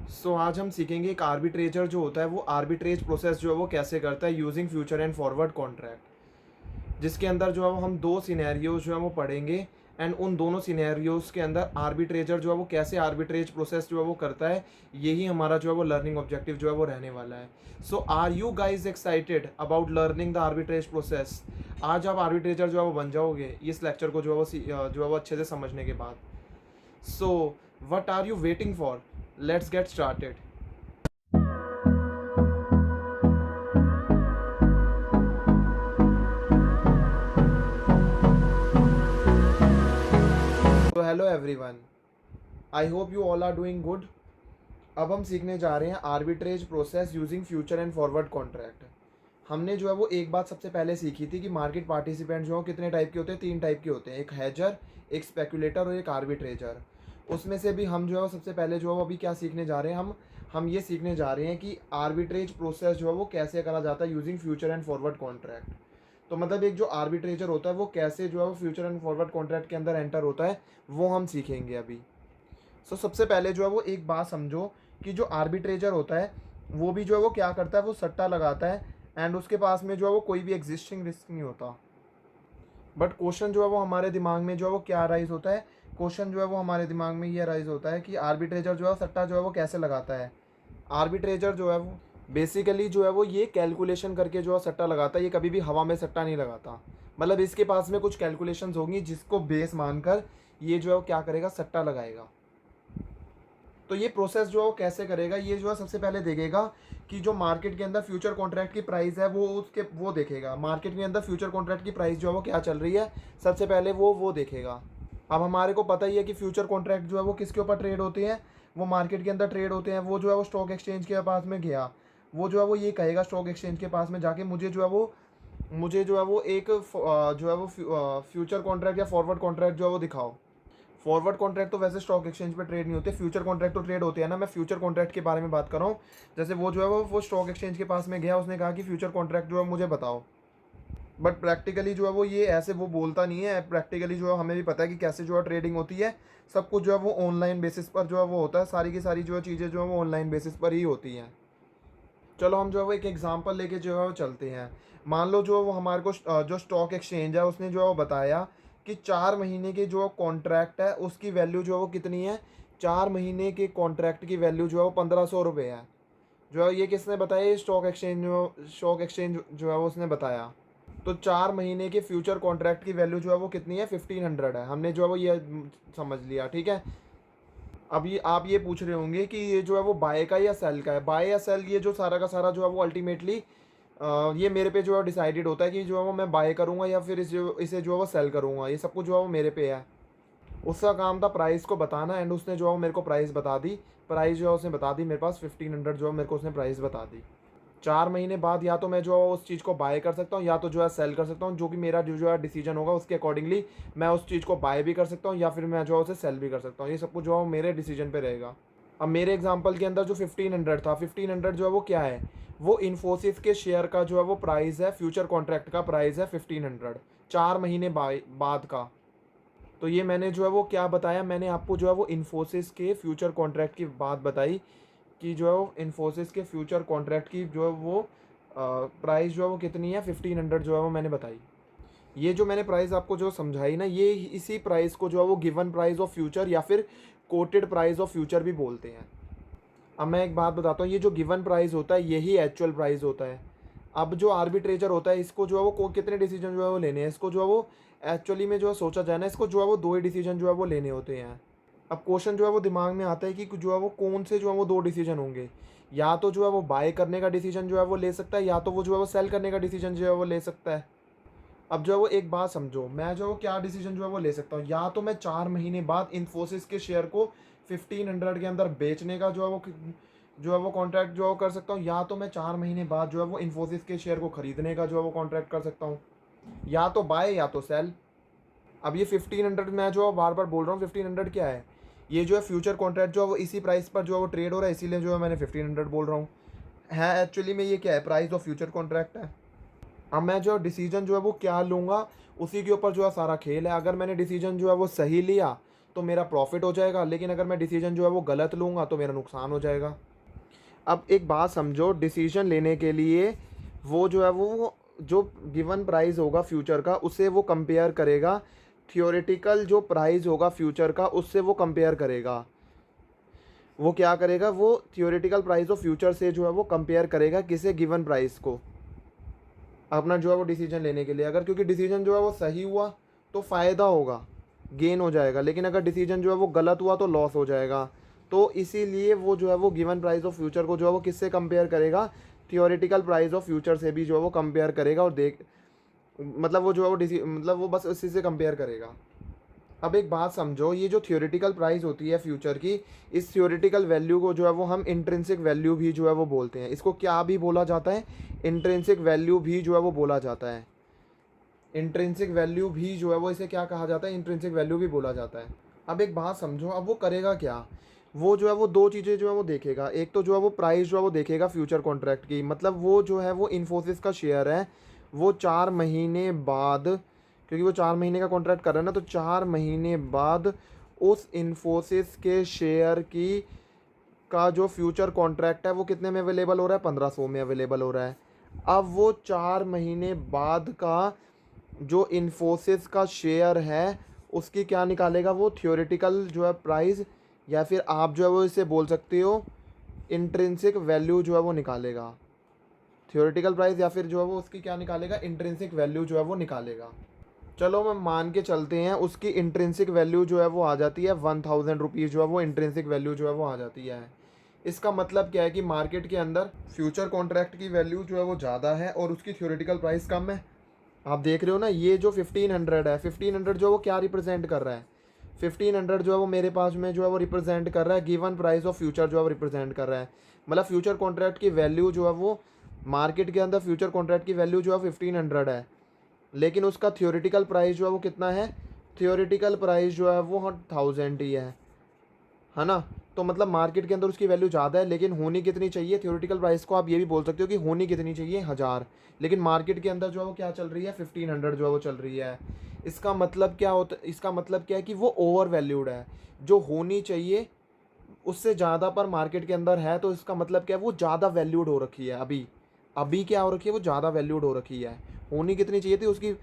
आज हम सीखेंगे एक आर्बिट्रेटर जो होता है वो आर्बिट्रेज प्रोसेस जो है वो कैसे करता है using future and forward contract, जिसके अंदर जो है वो हम दो सिनेरियोज जो है वो पढ़ेंगे। एंड उन दोनों सिनेरियोज के अंदर आर्बिट्रेटर जो है वो कैसे आर्बिट्रेज प्रोसेस जो है वो करता है, यही हमारा जो है वो लर्निंग ऑब्जेक्टिव जो है वो रहने वाला है। So are you guys excited about learning the arbitrage process? आज आप आर्बिट्रेटर जो है वो बन जाओगे इस लेक्चर को जो है वो जो है वो अच्छे से समझने के बाद। So what are you waiting for? Let's get started. तो hello everyone, I hope you all are doing good. अब हम सीखने जा रहे हैं arbitrage process using future and forward contract. हमने जो है वो एक बात सबसे पहले सीखी थी कि मार्केट पार्टिसिपेंट जो है कितने टाइप के होते हैं, तीन टाइप के होते हैं, एक हेजर, एक स्पेकुलेटर और एक आर्बिट्रेजर। उसमें से भी हम जो है वो सबसे पहले जो है वो अभी क्या सीखने जा रहे हैं, हम ये सीखने जा रहे हैं कि आर्बिट्रेज प्रोसेस जो है वो कैसे करा जाता है using future and forward contract. तो मतलब एक जो आर्बिट्रेटर होता है वो कैसे जो है वो फ्यूचर एंड फॉरवर्ड कॉन्ट्रैक्ट के अंदर एंटर होता है, वो हम सीखेंगे अभी। सबसे पहले जो है वो एक बात समझो कि जो आर्बिट्रेटर होता है वो भी जो है वो क्या करता है, वो सट्टा लगाता है एंड उसके पास में जो है वो कोई भी एग्जिस्टिंग रिस्क नहीं होता। बट क्वेश्चन जो है वो हमारे दिमाग में जो है वो क्या राइज होता है, क्वेश्चन जो है वो हमारे दिमाग में ये राइज होता है कि आर्बिट्रेटर जो है सट्टा जो है वो कैसे लगाता है। आर्बिट्रेटर जो है वो बेसिकली जो है वो ये कैलकुलेशन करके जो है सट्टा लगाता है, ये कभी भी हवा में सट्टा नहीं लगाता। मतलब इसके पास में कुछ कैलकुलेशंस होंगी जिसको बेस मानकर ये जो है वो क्या करेगा, सट्टा लगाएगा। तो ये प्रोसेस जो है वो कैसे करेगा, ये जो है सबसे पहले देखेगा कि जो मार्केट के अंदर फ्यूचर कॉन्ट्रैक्ट की प्राइस है वो देखेगा। मार्केट के अंदर फ्यूचर कॉन्ट्रैक्ट की प्राइस जो है वो क्या चल रही है, सबसे पहले वो देखेगा। अब हमारे को पता ही है कि फ्यूचर कॉन्ट्रैक्ट जो है वो किसके ऊपर ट्रेड होते हैं, वो मार्केट के अंदर ट्रेड होते हैं। वो जो है वो स्टॉक एक्सचेंज के पास में गया, वो जो है वो ये कहेगा स्टॉक एक्सचेंज के पास में जाके मुझे जो है वो एक जो है वो फ्यूचर कॉन्ट्रैक्ट या फॉरवर्ड कॉन्ट्रैक्ट जो है वो दिखाओ। फॉरवर्ड कॉन्ट्रैक्ट तो वैसे स्टॉक एक्सचेंज पे ट्रेड नहीं होते, फ्यूचर कॉन्ट्रैक्ट तो ट्रेड होते हैं ना। मैं फ्यूचर कॉन्ट्रैक्ट के बारे में बात कर रहा हूँ। जैसे वो जो है वो स्टॉक एक्सचेंज के पास में गया, उसने कहा कि फ्यूचर कॉन्ट्रैक्ट जो है मुझे बताओ। बट प्रैक्टिकली जो है वो ये ऐसे वो बोलता नहीं है। प्रैक्टिकली जो है हमें भी पता है कि कैसे जो है ट्रेडिंग होती है। सब कुछ जो है वो ऑनलाइन बेसिस पर जो है वो होता है, सारी की सारी जो है चीज़ें जो है वो ऑनलाइन बेसिस पर ही होती हैं। चलो हम जो है वो एक एग्जांपल लेके जो है वो चलते हैं। मान लो जो वो हमारे को जो स्टॉक एक्सचेंज है उसने जो है वो बताया कि 4 महीने के जो कॉन्ट्रैक्ट है उसकी वैल्यू जो है वो कितनी है। 4 महीने के कॉन्ट्रैक्ट की वैल्यू जो है वो 1500 रुपये है। जो है ये किसने बताया, ये स्टॉक एक्सचेंज जो है वो उसने बताया। तो 4 महीने के फ्यूचर कॉन्ट्रैक्ट की वैल्यू जो है वो कितनी है, 1500 है। हमने जो है वो ये समझ लिया, ठीक है। अब ये आप ये पूछ रहे होंगे कि ये जो है वो बाय का या सेल का है। बाय या सेल, ये जो सारा का सारा जो है वो अल्टीमेटली ये मेरे पे जो है डिसाइडेड होता है कि जो है वो मैं बाय करूँगा या फिर इसे जो है वो सेल करूँगा। ये सब कुछ जो है वो मेरे पे है। उसका काम था प्राइस को बताना एंड उसने जो है वो मेरे को प्राइस बता दी। प्राइस जो है उसने बता दी मेरे पास 1500 जो है मेरे को उसने प्राइस बता दी। 4 महीने बाद या तो मैं जो है उस चीज़ को बाय कर सकता हूँ या तो जो है सेल कर सकता हूँ। जो कि मेरा जो है डिसीजन होगा उसके अकॉर्डिंगली मैं उस चीज़ को बाय भी कर सकता हूँ या फिर मैं जो है उसे सेल भी कर सकता हूँ। ये सब कुछ जो है वो मेरे डिसीजन पे रहेगा। अब मेरे एग्जांपल के अंदर जो 1500 था, 1500 जो है वो क्या है, वो इन्फोसिस के शेयर का जो है वो प्राइस है, फ्यूचर कॉन्ट्रैक्ट का प्राइस है 1500, 4 महीने बाद का। तो ये मैंने जो है वो क्या बताया, मैंने आपको जो है वो इन्फोसिस के फ्यूचर कॉन्ट्रैक्ट की बात बताई कि जो है वो इन्फोसिस के फ्यूचर कॉन्ट्रैक्ट की जो है वो प्राइस जो है वो कितनी है, 1500 जो है वो मैंने बताई। ये जो मैंने प्राइस आपको जो समझाई ना, ये इसी प्राइस को जो है वो गिवन प्राइस ऑफ फ्यूचर या फिर कोटेड प्राइस ऑफ फ्यूचर भी बोलते हैं। अब मैं एक बात बताता हूँ, ये जो गिवन प्राइस होता है यही एक्चुअल प्राइस होता है। अब जो आर्बिट्रेटर होता है इसको जो है वो कितने डिसीजन जो है वो लेने हैं, इसको जो है वो एक्चुअली में जो है सोचा जाए ना, इसको जो है वो दो ही डिसीजन जो है वो लेने होते हैं। अब क्वेश्चन जो है वो दिमाग में आता है कि जो है वो कौन से जो है वो दो डिसीजन होंगे। या तो जो है वो बाय करने का डिसीजन जो है वो ले सकता है या तो वो जो है वो सेल करने का डिसीजन जो है वो ले सकता है। अब जो है वो एक बात समझो, मैं जो है वो क्या डिसीजन जो है वो ले सकता हूँ, या तो मैं 4 महीने बाद इन्फोसिस के शेयर को 1500 के अंदर बेचने का जो है वो कॉन्ट्रैक्ट जो है वो कर सकता हूँ, या तो मैं 4 महीने बाद जो है वो इन्फोसिस के शेयर को खरीदने का जो है वो कॉन्ट्रैक्ट कर सकता हूँ। या तो बाय या तो सेल। अब ये 1500 मैं जो बार बार बोल रहा हूँ, 1500 क्या है, ये जो है फ्यूचर कॉन्ट्रैक्ट जो है वो इसी प्राइस पर जो है वो ट्रेड हो रहा है, इसीलिए जो है मैंने 1500 बोल रहा हूँ। है एक्चुअली में ये क्या है, प्राइस ऑफ फ्यूचर कॉन्ट्रैक्ट है। अब मैं जो डिसीजन जो है वो क्या लूँगा, उसी के ऊपर जो है सारा खेल है। अगर मैंने डिसीजन जो है वो सही लिया तो मेरा प्रॉफिट हो जाएगा, लेकिन अगर मैं डिसीजन जो है वो गलत लूँगा तो मेरा नुकसान हो जाएगा। अब एक बात समझो, डिसीजन लेने के लिए वो जो है वो जो गिवन प्राइस होगा फ्यूचर का उससे वो कंपेयर करेगा, थियोरेटिकल जो प्राइस होगा फ्यूचर का उससे वो कंपेयर करेगा। वो क्या करेगा, वो थियोरेटिकल प्राइस ऑफ फ्यूचर से जो है वो कंपेयर करेगा किसे, गिवन प्राइस को, अपना जो है वो डिसीजन लेने के लिए। अगर क्योंकि डिसीजन जो है वो सही हुआ तो फ़ायदा होगा, गेन हो जाएगा, लेकिन अगर डिसीजन जो है वो गलत हुआ तो लॉस हो जाएगा। तो इसीलिए वो जो है वो गिवन प्राइस ऑफ फ्यूचर को जो है वो किससे कंपेयर करेगा, थियोरेटिकल प्राइस ऑफ फ्यूचर से भी जो है वो कंपेयर करेगा। और देख मतलब वो जो है वो मतलब वो बस उसी से कंपेयर करेगा। अब एक बात समझो, ये जो थियोरेटिकल प्राइस होती है फ्यूचर की, इस थियोरेटिकल वैल्यू को जो है वो हम इंट्रिंसिक वैल्यू भी जो है वो बोलते हैं। इसको क्या भी बोला जाता है, इंट्रिंसिक वैल्यू भी जो है वो बोला जाता है। इंट्रिंसिक वैल्यू भी जो है वो इसे क्या कहा जाता है, इंट्रिंसिक वैल्यू भी बोला जाता है। अब एक बात समझो, अब वो करेगा क्या, वो जो है वो दो चीज़ें जो है वो देखेगा। एक तो जो है वो प्राइस जो है वो देखेगा फ्यूचर कॉन्ट्रैक्ट की, मतलब वो जो है वो इन्फोसिस का शेयर है, वो 4 महीने बाद, क्योंकि वो 4 महीने का कॉन्ट्रैक्ट कर रहा है ना, तो 4 महीने बाद उस इन्फोसिस के शेयर की का जो फ्यूचर कॉन्ट्रैक्ट है वो कितने में अवेलेबल हो रहा है, 1500 में अवेलेबल हो रहा है। अब वो 4 महीने बाद का जो इन्फोसिस का शेयर है उसकी क्या निकालेगा, वो थियोरेटिकल जो है प्राइस, या फिर आप जो है वो इसे बोल सकते हो इंट्रिंसिक वैल्यू जो है वो निकालेगा। थियोरेटिकल प्राइस या फिर जो है वो उसकी क्या निकालेगा, इंट्रिंसिक वैल्यू जो है वो निकालेगा। चलो मैं मान के चलते हैं उसकी इंट्रिंसिक वैल्यू जो है वो आ जाती है 1000 रुपीज़, जो है वो इंट्रिंसिक वैल्यू जो है वो आ जाती है। इसका मतलब क्या है कि मार्केट के अंदर फ्यूचर कॉन्ट्रैक्ट की वैल्यू जो है वो ज़्यादा है और उसकी थियोरेटिकल प्राइस कम है। आप देख रहे हो ना, ये जो 1500 है, 1500 जो है वो क्या रिप्रेजेंट कर रहा है, 1500 जो है वो मेरे पास में जो है वो रिप्रेजेंट कर रहा है गिवन प्राइस ऑफ फ्यूचर जो है वो रिप्रेजेंट कर रहा है। मतलब फ्यूचर कॉन्ट्रैक्ट की वैल्यू जो है वो मार्केट के अंदर फ्यूचर कॉन्ट्रैक्ट की वैल्यू जो है 1500 है, लेकिन उसका थियोरेटिकल प्राइस जो है वो कितना है, थियोरेटिकल प्राइस जो है वो 1000 ही है ना। तो मतलब मार्केट के अंदर उसकी वैल्यू ज़्यादा है, लेकिन होनी कितनी चाहिए, थियोरेटिकल प्राइस को आप ये भी बोल सकते हो कि होनी कितनी चाहिए, 1000, लेकिन मार्केट के अंदर जो है वो क्या चल रही है, 1500 जो है वो चल रही है। इसका मतलब क्या होता, इसका मतलब क्या है कि वो ओवर वैल्यूड है, जो होनी चाहिए उससे ज़्यादा पर मार्केट के अंदर है, तो इसका मतलब क्या है, वो ज़्यादा वैल्यूड हो रखी है। अभी अभी क्या हो रखी है, वो ज़्यादा वैल्यूड हो रखी है। होनी कितनी चाहिए थी उसकी,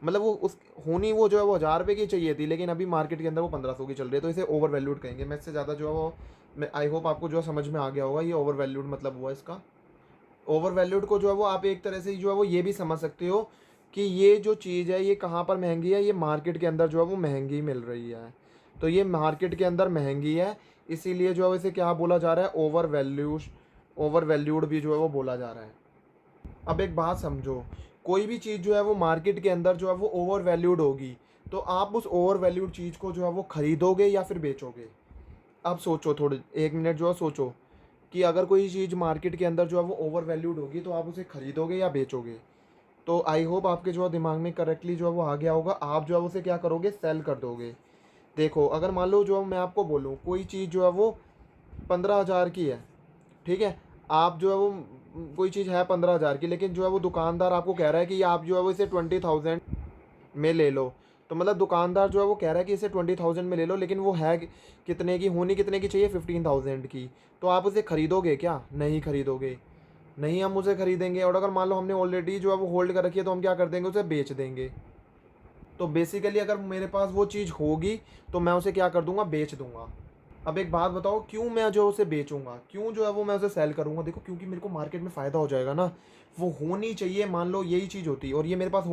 मतलब वो उस होनी वो जो है वो 1000 रुपये की चाहिए थी, लेकिन अभी मार्केट के अंदर वो 1500 की चल रही है, तो इसे ओवर वैल्यूड कहेंगे। मैं इससे ज़्यादा जो है वो, मैं आई होप आपको जो है समझ में आ गया होगा, ये ओवर वैल्यूड मतलब हुआ इसका। ओवर वैल्यूड को जो है वो आप एक तरह से जो है वो ये भी समझ सकते हो कि ये जो चीज़ है ये कहाँ पर महंगी है, ये मार्केट के अंदर जो है वो महंगी मिल रही है, तो ये मार्केट के अंदर महंगी है, इसीलिए जो है इसे क्या बोला जा रहा है, ओवर वैल्यूड भी जो है वो बोला जा रहा है। अब एक बात समझो, कोई भी चीज़ जो है वो मार्केट के अंदर जो है वो ओवर वैल्यूड होगी, तो आप उस ओवर वैल्यूड चीज़ को जो है वो खरीदोगे या फिर बेचोगे। अब सोचो, थोड़ी 1 मिनट जो है सोचो कि अगर कोई चीज़ मार्केट के अंदर जो है वो ओवर वैल्यूड होगी तो आप उसे खरीदोगे या बेचोगे। तो आई होप आपके जो है दिमाग में करेक्टली जो है वो आ गया होगा, आप जो है उसे क्या करोगे, सेल कर दोगे। देखो अगर मान लो जो मैं आपको बोलूँ कोई चीज़ जो है वो 15,000 की है, ठीक है, आप जो है वो कोई चीज़ है 15,000 की, लेकिन जो है वो दुकानदार आपको कह रहा है कि आप जो है वो इसे 20,000 में ले लो। तो मतलब दुकानदार जो है वो कह रहा है कि इसे 20,000 में ले लो, लेकिन वो है कितने की, होनी कितने की चाहिए, 15,000 की। तो आप उसे खरीदोगे क्या, नहीं खरीदोगे, नहीं हम उसे खरीदेंगे। और अगर मान लो हमने ऑलरेडी जो है वो होल्ड कर रखी है तो हम क्या कर देंगे, उसे बेच देंगे। तो बेसिकली अगर मेरे पास वो चीज़ होगी तो मैं उसे क्या कर दूंगा, बेच दूंगा। अब एक बात बताओ, क्यों मैं जो उसे बेचूंगा, क्यों जो है वो मैं उसे सेल करूंगा, देखो क्योंकि मेरे को मार्केट में फ़ायदा हो जाएगा ना। वो होनी चाहिए, मान लो यही चीज़ होती और ये मेरे पास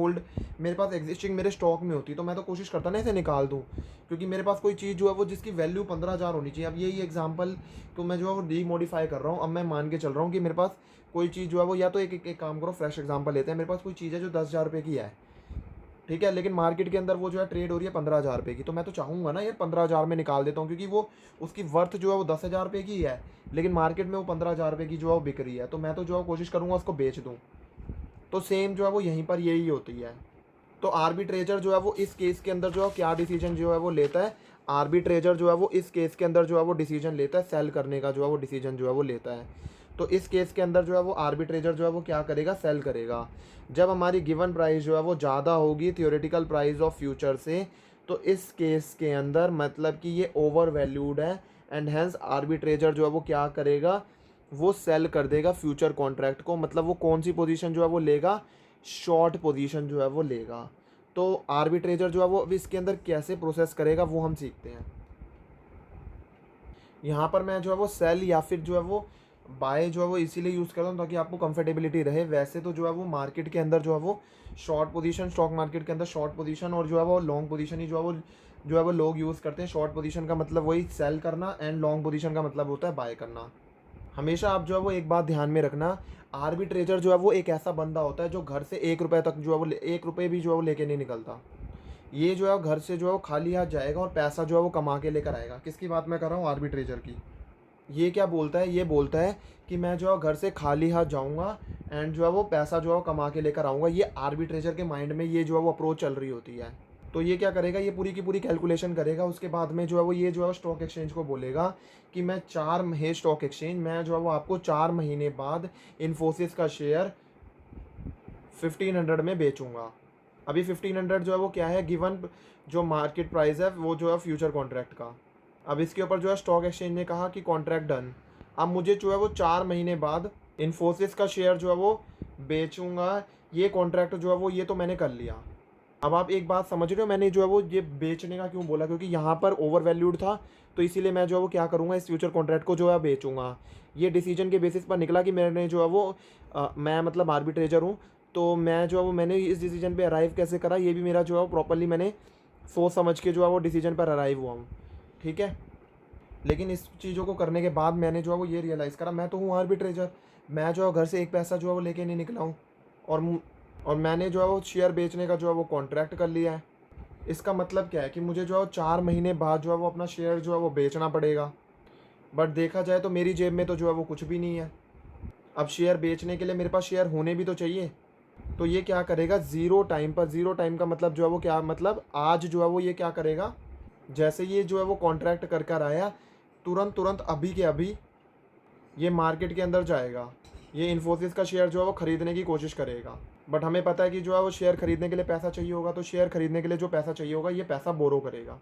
मेरे पास एग्जिस्टिंग मेरे स्टॉक में होती, तो मैं तो कोशिश करता ना इसे निकाल दूँ, क्योंकि मेरे पास कोई चीज़ जो है वो जिसकी वैल्यू 15,000 होनी चाहिए। अब यही एग्जाम्पल तो मैं जो है वो डीमोडिफाई कर रहा हूँ। अब मैं मान के चल रहा हूँ कि मेरे पास कोई चीज़ जो है वो, या तो एक काम करो, फ्रेश एग्जाम्पल लेते हैं, मेरे पास कोई चीज़ है जो 10,000 रुपये की है, ठीक है, लेकिन मार्केट के अंदर वो जो है ट्रेड हो रही है 15,000 रुपये की। तो मैं तो चाहूँगा ना यार 15,000 में निकाल देता हूँ, क्योंकि वो उसकी वर्थ जो है वो 10,000 रुपये की है, लेकिन मार्केट में वो 15,000 रुपये की जो है वो बिक रही है, तो मैं तो जो है कोशिश करूँगा उसको बेच दूँ। तो सेम जो है वो यहीं पर यही होती है। तो आर्बिट्रेजर जो है वो इस केस के अंदर जो है क्या डिसीजन जो है वो लेता है, आर्बिट्रेजर जो है वो इस केस के अंदर जो है वो डिसीजन लेता है, सेल करने का जो है वो डिसीजन जो है वो लेता है। तो इस केस के अंदर जो है वो आर्बिट्रेजर जो है वो क्या करेगा, सेल करेगा। जब हमारी गिवन प्राइस जो है वो ज़्यादा होगी थियोरेटिकल प्राइस ऑफ फ्यूचर से, तो इस केस के अंदर मतलब कि ये ओवर वैल्यूड है एंड हैंस आर्बिट्रेजर जो है वो क्या करेगा, वो सेल कर देगा फ्यूचर कॉन्ट्रैक्ट को। मतलब वो कौन सी पोजीशन जो है वो लेगा, शॉर्ट पोजीशन जो है वो लेगा। तो आर्बिट्रेजर जो है वो अभी इसके अंदर कैसे प्रोसेस करेगा वो हम सीखते हैं। यहाँ पर मैं जो है वो सेल या फिर जो है वो बाय जो है वो इसीलिए यूज़ करता हूँ ताकि आपको कंफर्टेबिलिटी रहे। वैसे तो जो है वो मार्केट के अंदर जो है वो शॉर्ट पोजीशन, स्टॉक मार्केट के अंदर शॉर्ट पोजीशन और जो है वो लॉन्ग पोजीशन ही जो है वो लोग यूज़ करते हैं। शॉर्ट पोजीशन का मतलब वही सेल करना एंड लॉन्ग पोजीशन का मतलब होता है बाय करना। हमेशा आप जो है वो एक बात ध्यान में रखना, आर्बिट्रेजर जो है वो एक ऐसा बंदा होता है जो घर से 1 रुपये तक जो है वो 1 रुपये भी जो है वो लेके नहीं निकलता। ये जो है घर से जो है वो खाली हाथ जाएगा और पैसा जो है वो कमा के लेकर आएगा। किसकी बात मैं कर रहा हूँ, आर्बिट्रेजर की। ये क्या बोलता है, ये बोलता है कि मैं जो है घर से खाली हाथ जाऊँगा एंड जो है वो पैसा जो है वो कमा के लेकर आऊँगा। ये आर्बिट्रेजर के माइंड में ये जो है वो अप्रोच चल रही होती है। तो ये क्या करेगा, ये पूरी की पूरी कैलकुलेशन करेगा। उसके बाद में जो है वो ये जो है स्टॉक एक्सचेंज को बोलेगा कि मैं 4 स्टॉक एक्सचेंज, मैं जो है वो आपको 4 महीने बाद इन्फोसिस का शेयर 1500 में बेचूंगा। अभी 1500 जो है वो क्या है, गिवन जो मार्केट प्राइस है वो जो है फ्यूचर कॉन्ट्रैक्ट का। अब इसके ऊपर जो है स्टॉक एक्सचेंज ने कहा कि कॉन्ट्रैक्ट डन। अब मुझे जो है वो 4 महीने बाद इन्फोसिस का शेयर जो है वो बेचूंगा। ये कॉन्ट्रैक्ट जो है वो ये तो मैंने कर लिया। अब आप एक बात समझ रहे हो, मैंने जो है वो ये बेचने का क्यों बोला, क्योंकि यहाँ पर ओवर वैल्यूड था। तो इसीलिए मैं जो है वो क्या करूँगा, इस फ्यूचर कॉन्ट्रैक्ट को जो है बेचूंगा। ये डिसीजन के बेसिस पर निकला कि मैंने जो है वो मैं मतलब आर्बिट्रेजर हूँ। तो मैं जो है वो मैंने इस डिसीजन पे अराइव कैसे करा, ये भी मेरा जो है वो प्रॉपर्ली मैंने सोच समझ के जो है वो डिसीजन पर अराइव हुआ हूँ। ठीक है, लेकिन इस चीज़ों को करने के बाद मैंने जो है वो ये रियलाइज़ करा, मैं तो हूँ आर्बिट्रेजर। मैं जो है घर से एक पैसा जो है वो लेके नहीं निकला हूँ और मैंने जो है वो शेयर बेचने का जो है वो कॉन्ट्रैक्ट कर लिया है। इसका मतलब क्या है कि मुझे जो है वो 4 महीने बाद जो है वो अपना शेयर जो है वो बेचना पड़ेगा। बट देखा जाए तो मेरी जेब में तो जो है वो कुछ भी नहीं है। अब शेयर बेचने के लिए मेरे पास शेयर होने भी तो चाहिए। तो ये क्या करेगा, ज़ीरो टाइम पर, ज़ीरो टाइम का मतलब जो है वो क्या, मतलब आज जो है वो ये क्या करेगा, जैसे ये जो है वो कॉन्ट्रैक्ट कर कर आया, तुरंत तुरंत अभी के अभी ये मार्केट के अंदर जाएगा। ये इन्फोसिस का शेयर जो है वो ख़रीदने की कोशिश करेगा। बट हमें पता है कि जो है वो शेयर खरीदने के लिए पैसा चाहिए होगा। तो शेयर खरीदने के लिए जो पैसा चाहिए होगा, ये पैसा बोरो करेगा।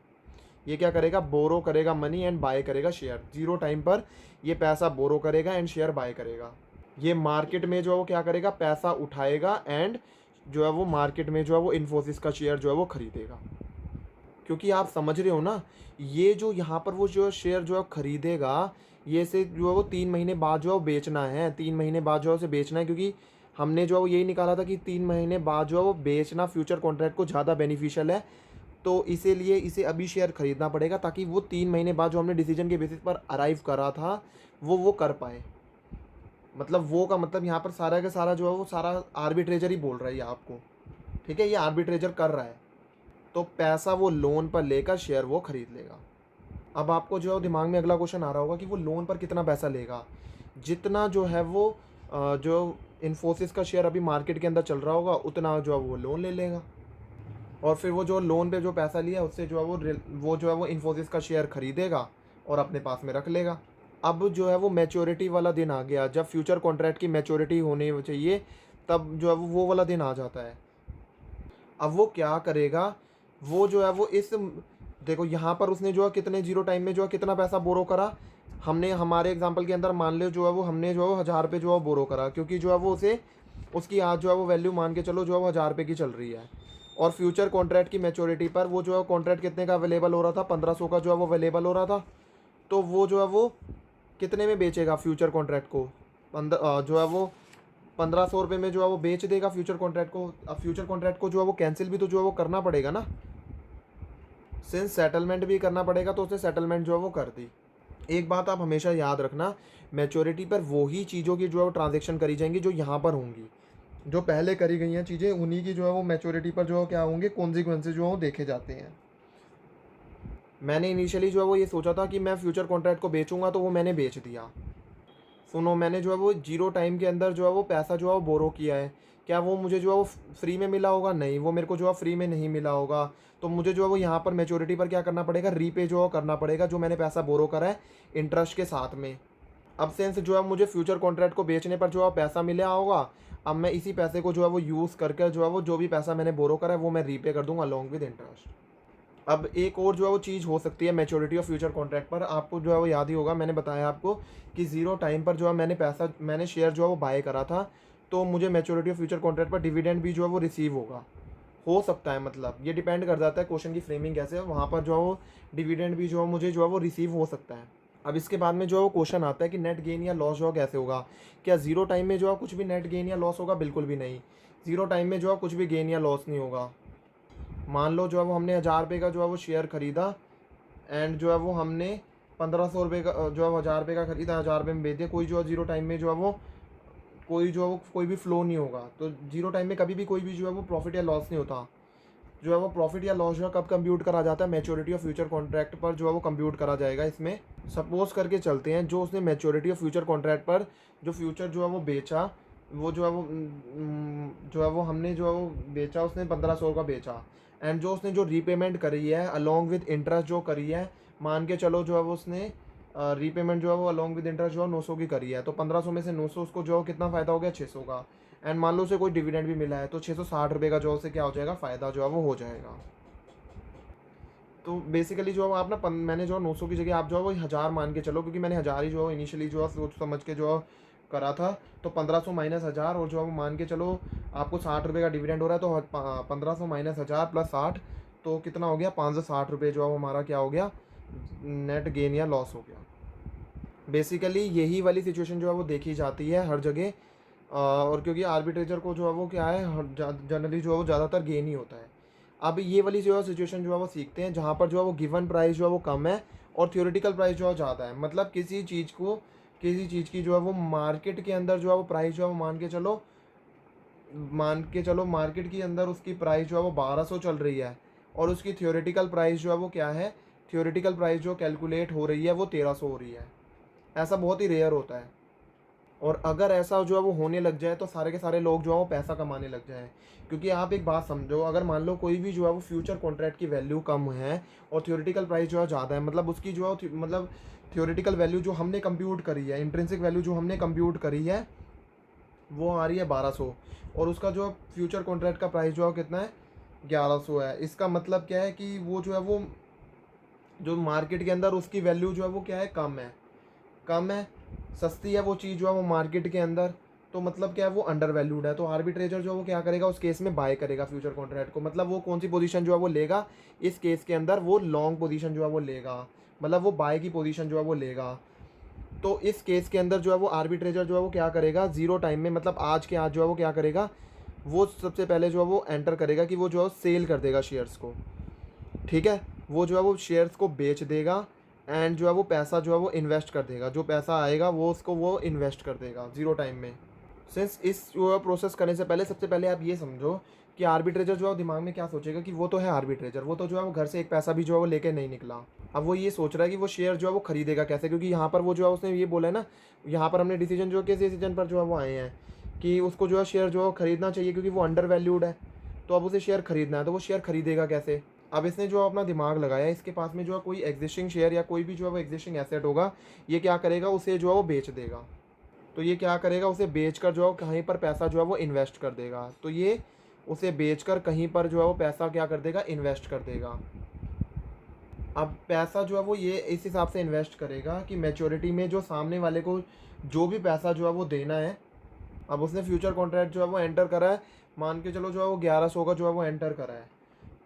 ये क्या करेगा, बोरो करेगा मनी एंड बाय करेगा शेयर। ज़ीरो टाइम पर ये पैसा बोरो करेगा एंड शेयर बाय करेगा। ये मार्केट में जो है वो क्या करेगा, पैसा उठाएगा एंड जो है वो मार्केट में जो है वो इन्फोसिस का शेयर जो है वो खरीदेगा। क्योंकि आप समझ रहे हो ना, ये जो यहाँ पर वो जो शेयर जो है खरीदेगा, ये से जो है वो 3 महीने बाद जो है वो बेचना है। 3 महीने बाद जो है उसे बेचना है, क्योंकि हमने जो है वो यही निकाला था कि 3 महीने बाद जो है वो बेचना फ्यूचर कॉन्ट्रैक्ट को ज़्यादा बेनिफिशियल है। तो इसीलिए इसे अभी शेयर खरीदना पड़ेगा ताकि वो 3 महीने बाद जो हमने डिसीजन के बेसिस पर अराइव करा था वो कर पाए। मतलब वो का मतलब यहाँ पर सारा का सारा जो है वो सारा आर्बिट्रेजर ही बोल रहा है ये आपको। ठीक है, ये आर्बिट्रेजर कर रहा है। तो पैसा वो लोन पर लेकर शेयर वो खरीद लेगा। अब आपको जो है दिमाग में अगला क्वेश्चन आ रहा होगा कि वो लोन पर कितना पैसा लेगा। जितना जो है वो जो इन्फोसिस का शेयर अभी मार्केट के अंदर चल रहा होगा, उतना जो है वो लोन ले लेगा और फिर वो जो लोन पे जो पैसा लिया उससे जो है वो जो है वो इन्फोसिस का शेयर खरीदेगा और अपने पास में रख लेगा। अब जो है वो मैच्योरिटी वाला दिन आ गया, जब फ्यूचर कॉन्ट्रैक्ट की मैच्योरिटी होनी चाहिए तब जो है वो वाला दिन आ जाता है। अब वो क्या करेगा, वो जो है वो इस, देखो यहाँ पर उसने जो है कितने जीरो टाइम में जो है कितना पैसा बोरो करा। हमने हमारे एग्जांपल के अंदर मान लो जो है वो हमने जो है 1000 रुपये जो है बोरो करा, क्योंकि जो है वो उसे उसकी आज जो है वो वैल्यू मान के चलो जो है वो 1000 रुपये की चल रही है। और फ्यूचर कॉन्ट्रैक्ट की मैच्योरिटी पर वो जो है कॉन्ट्रैक्ट कितने का अवेलेबल हो रहा था, 1500 का जो है वो अवेलेबल हो रहा था। तो वो जो है वो कितने में बेचेगा फ्यूचर कॉन्ट्रैक्ट को, जो है वो 1500 रुपये में जो है वो बेच देगा फ्यूचर कॉन्ट्रैक्ट को। अब फ्यूचर कॉन्ट्रैक्ट को जो है वो कैंसिल भी तो जो है वो करना पड़ेगा ना, सिंस सेटलमेंट भी करना पड़ेगा। तो उसने सेटलमेंट जो है वो कर दी। एक बात आप हमेशा याद रखना, मैच्योरिटी पर वही चीज़ों की जो है वो ट्रांजेक्शन करी जाएंगी जो यहाँ पर होंगी। जो पहले करी गई हैं चीज़ें, उन्हीं की जो है वो मैच्योरिटी पर जो है क्या होंगे, कॉन्सिक्वेंसेज जो है वो देखे जाते हैं। मैंने इनिशियली जो है वो ये सोचा था कि मैं फ्यूचर कॉन्ट्रैक्ट को बेचूंगा, तो वो मैंने बेच दिया। सुनो, मैंने जो है वो जीरो टाइम के अंदर जो है वो पैसा जो है वो बोरो किया है। क्या वो मुझे जो है वो फ्री में मिला होगा? नहीं, वो मेरे को जो है फ्री में नहीं मिला होगा। तो मुझे जो है वो यहाँ पर मैच्योरिटी पर क्या करना पड़ेगा, रीपे जो है करना पड़ेगा जो मैंने पैसा बोरो करा है इंटरेस्ट के साथ में। अब सेंस जो है मुझे फ्यूचर कॉन्ट्रैक्ट को बेचने पर जो है पैसा मिला होगा, अब मैं इसी पैसे को जो है वो यूज़ करके जो है वो जो भी पैसा मैंने बोरो करा है वो मैं रीपे कर दूंगा अलॉन्ग विद इंटरेस्ट। अब एक और जो है वो चीज़ हो सकती है मैच्योरिटी ऑफ फ्यूचर कॉन्ट्रैक्ट पर, आपको जो है वो याद ही होगा, मैंने बताया आपको कि ज़ीरो टाइम पर जो है मैंने शेयर जो है वो बाय करा था, तो मुझे मैच्योरिटी ऑफ फ्यूचर कॉन्ट्रैक्ट पर डिविडेंड भी जो है वो रिसीव होगा, हो सकता है। मतलब ये डिपेंड कर जाता है क्वेश्चन की फ्रेमिंग कैसे है, वहाँ पर जो है वो डिविडेंड भी जो है मुझे जो है वो रिसीव हो सकता है। अब इसके बाद में जो है वो क्वेश्चन आता है कि नेट गेन या लॉस जो है कैसे होगा। क्या ज़ीरो टाइम में जो है कुछ भी नेट गेन या लॉस होगा? बिल्कुल भी नहीं। ज़ीरो टाइम में जो है कुछ भी गेन या लॉस नहीं होगा। मान लो जो है वो हमने 1000 रुपये का जो है वो शेयर खरीदा, एंड जो है वो हमने 1500 रुपये का जो है 1000 रुपये का खरीदा, 1000 रुपये में बेच दिया, कोई जो है ज़ीरो टाइम में जो है वो कोई भी फ्लो नहीं होगा। तो ज़ीरो टाइम में कभी भी कोई भी जो है वो प्रॉफिट या लॉस नहीं होता। जो है वो प्रॉफिट या लॉस जो है कब कंप्यूट करा जाता है? मैच्योरिटी ऑफ फ्यूचर कॉन्ट्रैक्ट पर जो है वो कंप्यूट करा जाएगा। इसमें सपोज करके चलते हैं, जो उसने मैच्योरिटी ऑफ फ्यूचर कॉन्ट्रैक्ट पर जो फ्यूचर जो है वो बेचा, वो जो है वो जो है वो हमने जो है वो बेचा, उसने 1500 का बेचा, एंड जो उसने जो रीपेमेंट करी है अलॉन्ग विद इंटरेस्ट जो करी है, मान के चलो जो है वो उसने रीपेमेंट जो है वो अलॉन्ग विद इंटरेस्ट जो है 900 की करी है, तो 1500 में से 900 उसको जो है कितना फ़ायदा हो गया? 600 का। एंड मान लो उसे कोई डिविडेंड भी मिला है, तो 660 रुपये का जो उसे क्या हो जाएगा? फ़ायदा जो है वो हो जाएगा। तो बेसिकली जो है आप ना मैंने जो है 900 की जगह आप जो है वो 1000 मान के चलो, क्योंकि मैंने 1000 ही जो है इनिशियली जो है सोच समझ के जो है करा था। तो 1500 माइनस 1000, और जो है वो मान के चलो आपको 60 रुपये का डिविडेंड हो रहा है, तो 1500 माइनस 1000 प्लस 60, तो कितना हो गया? 560 रुपये जो है हमारा क्या हो गया? नेट गेन या लॉस हो गया। बेसिकली यही वाली सिचुएशन जो है वो देखी जाती है हर जगह, और क्योंकि आर्बिट्रेजर को जो है वो क्या है, जनरली जो है वो ज़्यादातर गेन ही होता है। अब ये वाली जो है सिचुएशन जो है वो सीखते हैं, जहाँ पर जो है वो गिवन प्राइस जो है वो कम है और थियोरेटिकल प्राइस जो है ज़्यादा है। मतलब किसी चीज़ की जो है वो मार्केट के अंदर जो है वो प्राइस जो है वो मान के चलो मार्केट के अंदर उसकी प्राइस जो है वो 1200 चल रही है, और उसकी थियोरेटिकल प्राइस जो है वो क्या है? थियोरेटिकल प्राइस जो कैलकुलेट हो रही है वो 1300 हो रही है। ऐसा बहुत ही रेयर होता है, और अगर ऐसा जो है वो होने लग जाए तो सारे के सारे लोग जो है वो पैसा कमाने लग जाएं। क्योंकि आप एक बात समझो, अगर मान लो कोई भी जो है वो फ्यूचर कॉन्ट्रैक्ट की वैल्यू कम है और थियोरेटिकल प्राइस जो है ज़्यादा है, मतलब उसकी जो है मतलब थियोरेटिकल वैल्यू जो हमने कंप्यूट करी है, इंट्रिंसिक वैल्यू जो हमने कंप्यूट करी है, वो आ रही है 1200, और उसका जो फ्यूचर कॉन्ट्रैक्ट का प्राइस जो है कितना है? 1100 है। इसका मतलब क्या है कि वो जो है वो जो मार्केट के अंदर उसकी वैल्यू जो है वो क्या है? कम है, सस्ती है वो चीज़ जो है वो मार्केट के अंदर, तो मतलब क्या है? वो अंडर वैल्यूड है। तो आर्बिट्रेजर जो है वो क्या करेगा? उस केस में बाय करेगा फ्यूचर कॉन्ट्रैक्ट को। मतलब वो कौन सी पोजीशन जो है वो लेगा? इस केस के अंदर वो लॉन्ग पोजीशन जो है वो लेगा, मतलब वो बाय की पोजीशन जो है वो लेगा। तो इस केस के अंदर जो है वो आर्बिट्रेजर जो है वो क्या करेगा? ज़ीरो टाइम में, मतलब आज के आज जो है वो क्या करेगा? वो सबसे पहले जो है वो एंटर करेगा कि वो जो है सेल कर देगा शेयर्स को, ठीक है? वो जो है वो शेयर्स को बेच देगा, एंड जो है वो पैसा जो है वो इन्वेस्ट कर देगा, जो पैसा आएगा वो उसको वो इन्वेस्ट कर देगा ज़ीरो टाइम में। सिंस इस जो है प्रोसेस करने से पहले सबसे पहले आप ये समझो कि आर्बिट्रेजर जो है दिमाग में क्या सोचेगा कि वो तो है आर्बिट्रेजर, वो तो जो है वो घर से एक पैसा भी जो है वो लेके नहीं निकला। अब वो ये सोच रहा है कि वो शेयर जो है वो खरीदेगा कैसे, क्योंकि यहाँ पर वो जो है उसने ये बोला है ना, यहाँ पर हमने डिसीजन जो है किस डिसीजन पर जो है वो आए हैं कि उसको जो है शेयर जो है खरीदना चाहिए, क्योंकि वो अंडर वैल्यूड है, तो अब उसे शेयर खरीदना है, तो वो शेयर खरीदेगा कैसे? अब इसने जो अपना दिमाग लगाया, इसके पास में जो है कोई एग्जिस्टिंग शेयर या कोई भी जो है वो एग्जिस्टिंग एसेट होगा, ये क्या करेगा? उसे जो है वो बेच देगा। तो ये क्या करेगा? उसे बेचकर जो है कहीं पर पैसा जो है वो इन्वेस्ट कर देगा। तो ये उसे बेचकर कहीं पर जो है वो पैसा क्या कर देगा? इन्वेस्ट कर देगा। अब पैसा जो है वो ये इस हिसाब से इन्वेस्ट करेगा कि मैच्योरिटी में जो सामने वाले को जो भी पैसा जो है वो देना है, अब उसने फ्यूचर कॉन्ट्रैक्ट जो है वो एंटर करा है, मान के चलो जो है वो 1100 का जो है वो एंटर करा है,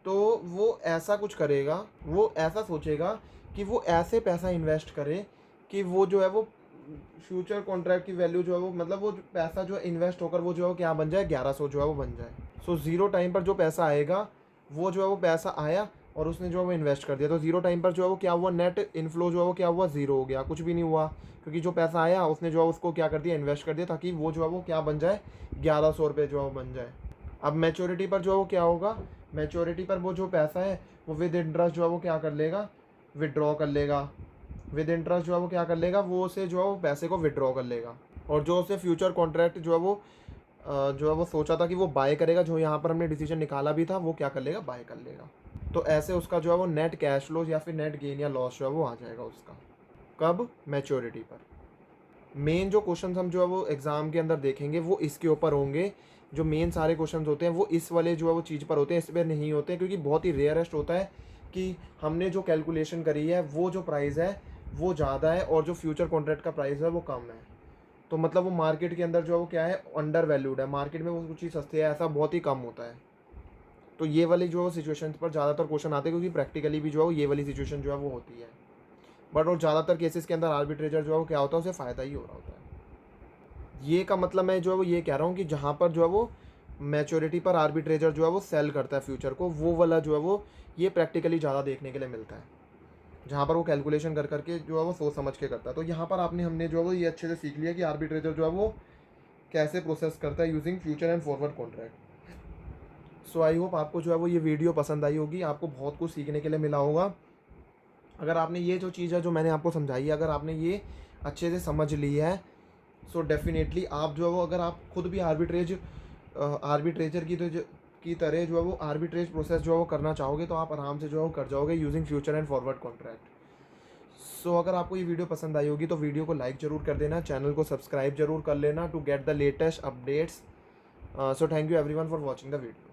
तो वो ऐसा कुछ करेगा, वो ऐसा सोचेगा कि वो ऐसे पैसा इन्वेस्ट करे कि वो जो है वो फ्यूचर कॉन्ट्रैक्ट की वैल्यू जो है वो, मतलब वो पैसा जो है इन्वेस्ट होकर वो जो है वो क्या बन जाए? 1100 जो है वो बन जाए। सो ज़ीरो टाइम पर जो पैसा आएगा, वो जो है वो पैसा आया और उसने जो है वो इन्वेस्ट कर दिया, तो ज़ीरो टाइम पर जो है वो क्या हुआ? नेट इनफ्लो जो है वो क्या हुआ? ज़ीरो हो गया, कुछ भी नहीं हुआ, क्योंकि जो पैसा आया उसने जो है उसको क्या कर दिया? इन्वेस्ट कर दिया, ताकि वो जो है वो क्या बन जाए? 1100 रुपये जो है वो बन जाए। अब मैच्योरिटी पर जो है वो क्या होगा? मैच्योरिटी पर वो जो पैसा है वो विद इंटरेस्ट जो है वो क्या कर लेगा? विड्रॉ कर लेगा। विद इंटरेस्ट जो है वो क्या कर लेगा? वो उसे जो है वो पैसे को विड्रॉ कर लेगा, और जो उसे फ्यूचर कॉन्ट्रैक्ट जो है वो जो है वो सोचा था कि वो बाय करेगा, जो यहाँ पर हमने डिसीजन निकाला भी था, वो क्या कर लेगा? बाय कर लेगा। तो ऐसे उसका जो है वो नेट कैश फ्लो या फिर नेट गेन या लॉस जो है वो आ जाएगा उसका। कब? मैच्योरिटी पर। मेन जो क्वेश्चन हम जो है वो एग्ज़ाम के अंदर देखेंगे वो इसके ऊपर होंगे। जो मेन सारे क्वेश्चन होते हैं वो इस वाले जो है वो चीज़ पर होते हैं, इस पर नहीं होते हैं, क्योंकि बहुत ही रेयरेस्ट होता है कि हमने जो कैलकुलेशन करी है वो जो प्राइस है वो ज़्यादा है और जो फ्यूचर कॉन्ट्रैक्ट का प्राइस है वो कम है। तो मतलब वो मार्केट के अंदर जो है वो क्या है, अंडर वैल्यूड है, मार्केट में वो कुछ चीज़ सस्ती है ऐसा बहुत ही कम होता है। तो ये वाली जो सिचुएशन पर ज़्यादातर क्वेश्चन आते हैं, क्योंकि प्रैक्टिकली भी जो है वो ये वाली सिचुएशन जो है वो होती है। बट और ज़्यादातर केसेस के अंदर आर्बिट्रेजर जो है वो क्या होता है, उसे फ़ायदा ही हो रहा होता है। ये का मतलब मैं जो है वो ये कह रहा हूँ कि जहाँ पर जो है वो मैच्योरिटी पर आर्बिट्रेजर जो है वो सेल करता है फ्यूचर को, वो वाला जो है वो ये प्रैक्टिकली ज़्यादा देखने के लिए मिलता है, जहाँ पर वो कैलकुलेशन कर करके जो है वो सोच समझ के करता है। तो यहाँ पर हमने जो है वो ये अच्छे से सीख लिया कि आर्बिट्रेजर जो है वो कैसे प्रोसेस करता है using future and forward contract. So I hope आपको जो है वो ये वीडियो पसंद आई होगी, आपको बहुत कुछ सीखने के लिए मिला होगा। अगर आपने ये जो चीज़ है जो मैंने आपको समझाई है, अगर आपने ये अच्छे से समझ ली है, सो डेफिनेटली आप जो है वो, अगर आप खुद भी आर्बिट्रेजर की तरह जो है वो आर्बिट्रेज प्रोसेस जो है वो करना चाहोगे तो आप आराम से जो है वो कर जाओगे using future and forward contract. So अगर आपको ये वीडियो पसंद आई होगी तो वीडियो को लाइक ज़रूर कर देना, चैनल को सब्सक्राइब जरूर कर लेना to get the latest updates. So thank you everyone for watching the video.